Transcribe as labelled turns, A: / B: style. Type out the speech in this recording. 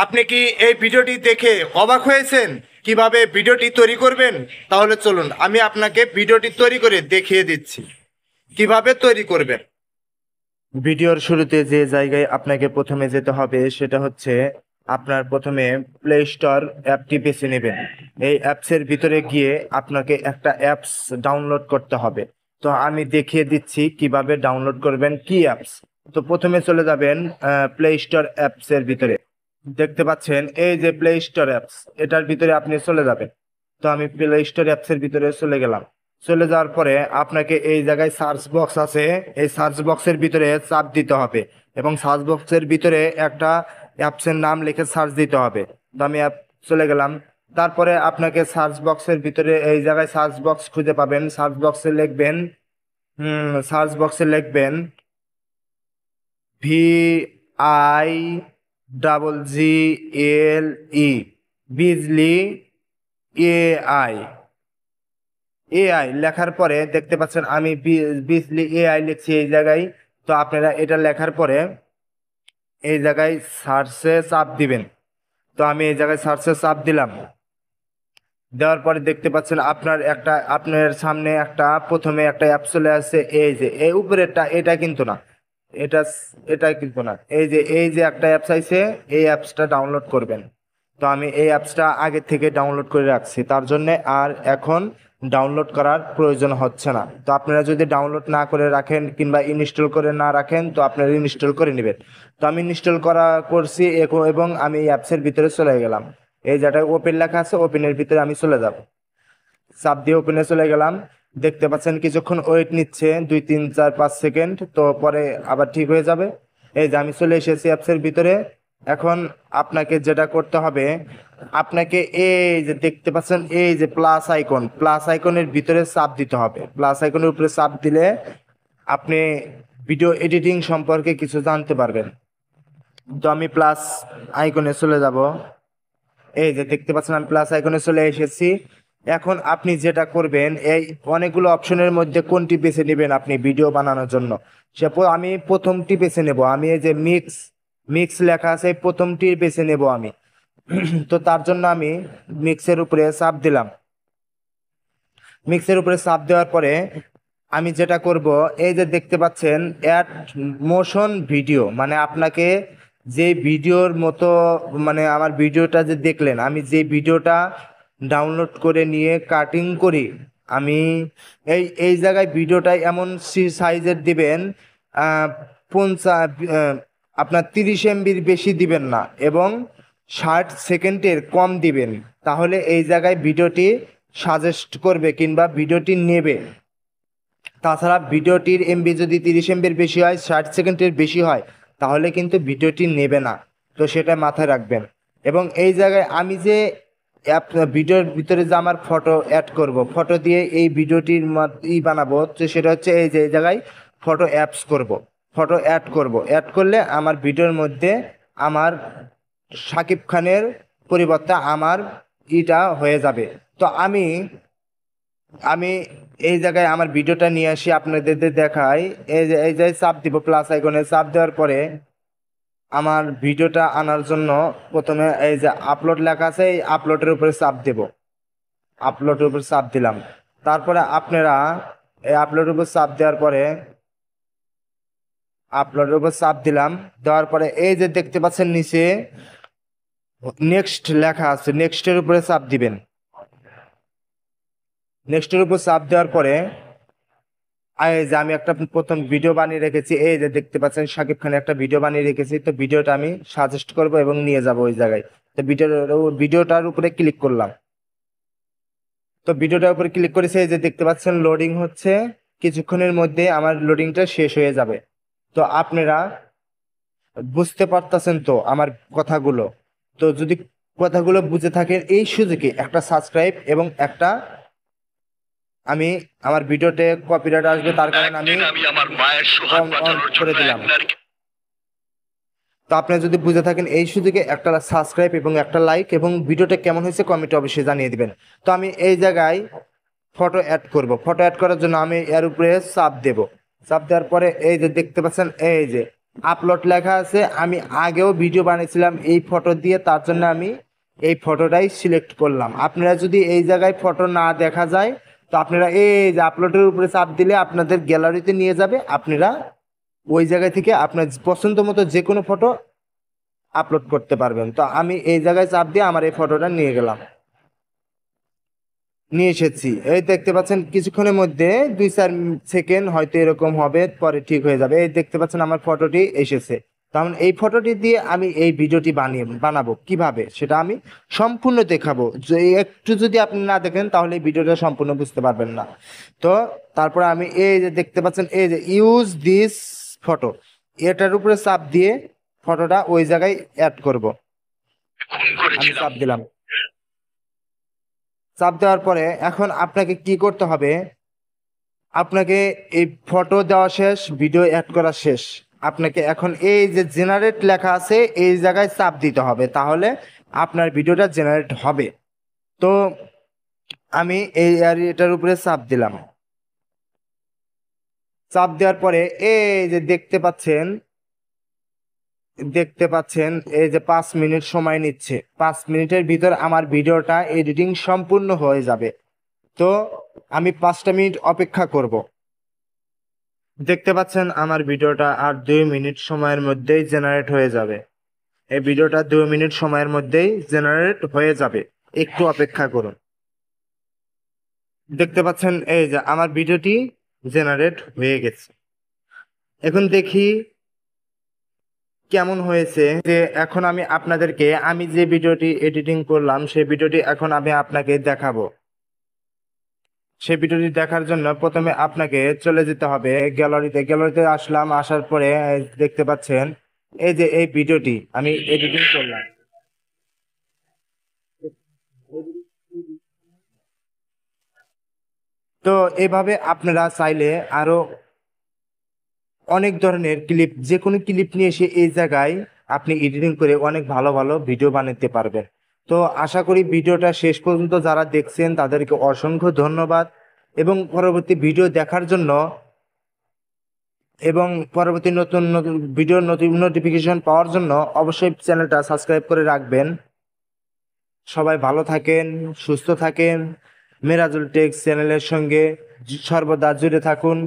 A: আপনি কি এই ভিডিওটি দেখে অবাক হয়েছেন কিভাবে ভিডিওটি তৈরি করবেন? তাহলে চলুন আমি আপনাকে ভিডিওটি তৈরি করে দেখিয়ে দিচ্ছি কিভাবে তৈরি করবেন। ভিডিওর শুরুতে যে জায়গায় আপনাকে প্রথমে যেতে হবে সেটা হচ্ছে আপনার প্রথমে প্লে স্টোর অ্যাপটি বেছে নেবেন। এই অ্যাপসের ভিতরে গিয়ে আপনাকে একটা অ্যাপস ডাউনলোড করতে হবে। তো আমি দেখিয়ে দিচ্ছি কিভাবে ডাউনলোড করবেন কি অ্যাপস। তো প্রথমে চলে যাবেন প্লে স্টোর অ্যাপসের ভিতরে। দেখতে পাচ্ছেন এই যে প্লে স্টোর অ্যাপস, এটার ভিতরে আপনি চলে যাবেন। তো আমি প্লে স্টোর অ্যাপসের ভিতরে চলে গেলাম। চলে যাওয়ার পরে আপনাকে এই জায়গায় সার্চ বক্স আছে, এই সার্চ বক্সের ভিতরে চাপ দিতে হবে এবং সার্চ বক্সের ভিতরে একটা অ্যাপসের নাম লিখে সার্চ দিতে হবে। তো আমি অ্যাপ চলে গেলাম। তারপরে আপনাকে সার্চ বক্সের ভিতরে এই জায়গায় সার্চ বক্স খুঁজে পাবেন। সার্চ বক্সে লিখবেন VIGGLE, বিজলি এআই। এআই লেখার পরে দেখতে পাচ্ছেন আমি বিজলি এআই লিখছি এই জায়গায়। তো আপনারা এটা লেখার পরে এই জায়গায় সার্চে চাপ দিবেন। তো আমি এই জায়গায় সার্চে চাপ দিলাম। দেওয়ার পরে দেখতে পাচ্ছেন আপনার সামনে একটা প্রথমে একটা অ্যাপ চলে আসছে। এই যে এই উপরেরটা, এটা কিন্তু না, এটা এটা কিন্তু না, এই যে একটা অ্যাপস আইছে, এই অ্যাপসটা ডাউনলোড করবেন। তো আমি এই অ্যাপসটা আগে থেকে ডাউনলোড করে রাখছি, তার জন্য আর এখন ডাউনলোড করার প্রয়োজন হচ্ছে না। তো আপনারা যদি ডাউনলোড না করে রাখেন কিংবা ইনস্টল করে না রাখেন তো আপনারা ইনস্টল করে নেবেন। তো আমি ইনস্টল করছি এবং আমি এই অ্যাপসের ভিতরে চলে গেলাম। এই যেটা ওপেন লেখা আছে, ওপেনের ভিতরে আমি চলে যাব। চাপ দিয়ে ওপেনে চলে গেলাম। দেখতে পাচ্ছেন কিছুক্ষণ ওয়েট নিচ্ছে, 2 3 4 5 সেকেন্ড, তো পরে আবার ঠিক হয়ে যাবে। এই যে আমি চলে এসেছি অ্যাপসের ভিতরে। এখন আপনাকে যেটা করতে হবে, আপনাকে এই যে দেখতে পাচ্ছেন এই যে প্লাস আইকনের ভিতরে চাপ দিতে হবে। প্লাস আইকনের উপরে চাপ দিলে আপনি ভিডিও এডিটিং সম্পর্কে কিছু জানতে পারবেন। তো আমি প্লাস আইকনে চলে যাব। এই যে দেখতে পাচ্ছেন আমি প্লাস আইকনে চলে এসেছি। এখন আপনি যেটা করবেন, এই অনেকগুলো অপশনের মধ্যে কোনটি বেছে নেবেন আপনি ভিডিও বানানোর জন্য। আমি প্রথমটি বেছে নেব। আমি এই যে মিক্স লেখা আছে, এই প্রথমটি বেছে নেব আমি। তো তার জন্য আমি মিক্সের উপরে চাপ দিলাম। মিক্সের উপরে চাপ দেওয়ার পরে আমি যেটা করব, এই যে দেখতে পাচ্ছেন অ্যাড মোশন ভিডিও, মানে আপনাকে যে ভিডিওর মতো, মানে আমার ভিডিওটা যে দেখলেন, আমি যে ভিডিওটা ডাউনলোড করে নিয়ে কাটিং করি, আমি এই জায়গায় ভিডিওটা এমন সাইজের দিবেন, 50 আপনার 30 MB বেশি দিবেন না এবং 60 সেকেন্ডের কম দিবেন। তাহলে এই জায়গায় ভিডিওটি সাজেস্ট করবে কিংবা ভিডিওটি নেবে। তাছাড়া ভিডিওটির এমবি যদি 30 MB বেশি হয়, 60 সেকেন্ডের বেশি হয়, তাহলে কিন্তু ভিডিওটি নেবে না। তো সেটা মাথায় রাখবেন। এবং এই জায়গায় আমি যে ভিডিওর ভিতরে যে আমার ফটো অ্যাড করব, ফটো দিয়ে এই ভিডিওটির বানাবো, তো সেটা হচ্ছে এই যে এই জায়গায় ফটো অ্যাপস করব, ফটো অ্যাড করলে আমার ভিডিওর মধ্যে আমার শাকিব খানের পরিবর্তে আমার হয়ে যাবে। তো আমি আমি এই জায়গায় আমার ভিডিওটা নিয়ে আসি, আপনাদের দেখাই। এই যে চাপ দিব, প্লাস আইকনে চাপ দেওয়ার পরে আমার ভিডিওটা আনার জন্য প্রথমে এই যে আপলোড লেখা আছে, এই আপলোডের উপরে চাপ দেব। আপলোডের উপর চাপ দিলাম। তারপরে আপনারা এই আপলোডের উপর চাপ দেওয়ার পরে আপলোডের উপর চাপ দিলাম। দেওয়ার পরে এই যে দেখতে পাচ্ছেন নিচে নেক্সট লেখা আছে, নেক্সটের উপরে চাপ দিবেন। নেক্সটের উপর চাপ দেওয়ার পরে এই যে আমি একটা প্রথম ভিডিও বানিয়ে রেখেছি, এই যে দেখতে পাচ্ছেন শাকিব খানের একটা ভিডিও বানিয়ে রেখেছি। তো ভিডিওটা আমি সাজেস্ট করব এবং নিয়ে যাব ওই জায়গায়। তো ভিডিওটার উপরে ক্লিক করলাম। তো ভিডিওটার উপরে ক্লিক করেছে, এই যে দেখতে পাচ্ছেন লোডিং হচ্ছে। কিছুক্ষণের মধ্যে আমার লোডিংটা শেষ হয়ে যাবে। তো আপনারা বুঝতে পারতেছেন তো আমার কথাগুলো? তো যদি কথাগুলো বুঝে থাকেন, এই সুযোগে একটা সাবস্ক্রাইব এবং একটা, আমি আমার ভিডিওতে কপিরাইট আসবে তার কারণে আমি অন করে দিলাম। তো আপনি যদি বুঝে থাকেন, এই সুযোগে একটা সাবস্ক্রাইব এবং একটা লাইক এবং ভিডিওটা কেমন হয়েছে কমেন্টে অবশ্যই জানিয়ে দিবেন। তো আমি এই জায়গায় ফটো অ্যাড করব। ফটো অ্যাড করার জন্য আমি এর উপরে চাপ দেব। চাপ দেওয়ার পরে এই যে দেখতে পাচ্ছেন এই যে আপলোড লেখা আছে। আমি আগেও ভিডিও বানিয়েছিলাম এই ফটো দিয়ে, তার জন্য আমি এই ফটোটাই সিলেক্ট করলাম। আপনারা যদি এই জায়গায় ফটো না দেখা যায়, তো আপনারা এই যে আপলোডের উপরে চাপ দিলে আপনাদের গ্যালারিতে নিয়ে যাবে। আপনারা ওই জায়গা থেকে আপনার পছন্দ মতো যে কোনো ফটো আপলোড করতে পারবেন। তো আমি এই জায়গায় চাপ দিয়ে আমার এই ফটোটা নিয়ে গেলাম, নিয়ে এসেছি। এই দেখতে পাচ্ছেন কিছুক্ষণের মধ্যে 2-4 সেকেন্ড হয়তো এরকম হবে, পরে ঠিক হয়ে যাবে। এই দেখতে পাচ্ছেন আমার ফটোটি এসেছে। তখন এই ফটোটি দিয়ে আমি এই ভিডিওটি বানাবো কিভাবে সেটা আমি সম্পূর্ণ দেখাবো। যে একটু যদি আপনি না দেখেন তাহলে এই ভিডিওটা সম্পূর্ণ বুঝতে পারবেন না। তো তারপরে আমি এই যে দেখতে পাচ্ছেন এই যে ইউজ দিস ফটো, এটার উপরে চাপ দিয়ে ফটোটা ওই জায়গায় অ্যাড করব। আমি চাপ দিলাম। চাপ দেওয়ার পরে এখন আপনাকে কি করতে হবে, আপনাকে এই ফটো দেওয়া শেষ, ভিডিও অ্যাড করা শেষ। আপনাকে এখন এই যে জেনারেট লেখা আছে এই জায়গায় চাপ দিতে হবে, তাহলে আপনার ভিডিওটা জেনারেট হবে। তো আমি এই আর এটার উপরে চাপ দিলাম। চাপ দেওয়ার পরে এই যে দেখতে পাচ্ছেন এই যে 5 মিনিট সময় নিচ্ছে। 5 মিনিটের ভিতর আমার ভিডিওটা এডিটিং সম্পূর্ণ হয়ে যাবে। তো আমি 5টা মিনিট অপেক্ষা করব। দেখতে পাচ্ছেন আমার ভিডিওটা আর 2 মিনিট সময়ের মধ্যেই জেনারেট হয়ে যাবে। এই ভিডিওটা 2 মিনিট সময়ের মধ্যেই জেনারেট হয়ে যাবে, একটু অপেক্ষা করুন। দেখতে পাচ্ছেন এই যে আমার ভিডিওটি জেনারেট হয়ে গেছে। এখন দেখি কেমন হয়েছে। যে এখন আমি আপনাদেরকে আমি যে ভিডিওটি এডিটিং করলাম সেই ভিডিওটি এখন আমি আপনাকে দেখাবো। সেই ভিডিওটি দেখার জন্য প্রথমে আপনাকে চলে যেতে হবে গ্যালারিতে। গ্যালারিতে আসলাম, আসার পরে দেখতে পাচ্ছেন এই যে এই ভিডিওটি আমি এডিটিং করলাম। তো এভাবে আপনারা চাইলে আরো অনেক ধরনের ক্লিপ, যে কোনো ক্লিপ নিয়ে এসে এই জায়গায় আপনি এডিটিং করে অনেক ভালো ভালো ভিডিও বানাতে পারবেন। তো আশা করি ভিডিওটা শেষ পর্যন্ত যারা দেখছেন তাদেরকে অসংখ্য ধন্যবাদ। এবং পরবর্তী ভিডিও দেখার জন্য এবং পরবর্তী নতুন নতুন ভিডিওর নতুন নোটিফিকেশন পাওয়ার জন্য অবশ্যই চ্যানেলটা সাবস্ক্রাইব করে রাখবেন। সবাই ভালো থাকেন, সুস্থ থাকেন। মেরাজুল টেক্স চ্যানেলের সঙ্গে সর্বদা জুড়ে থাকুন।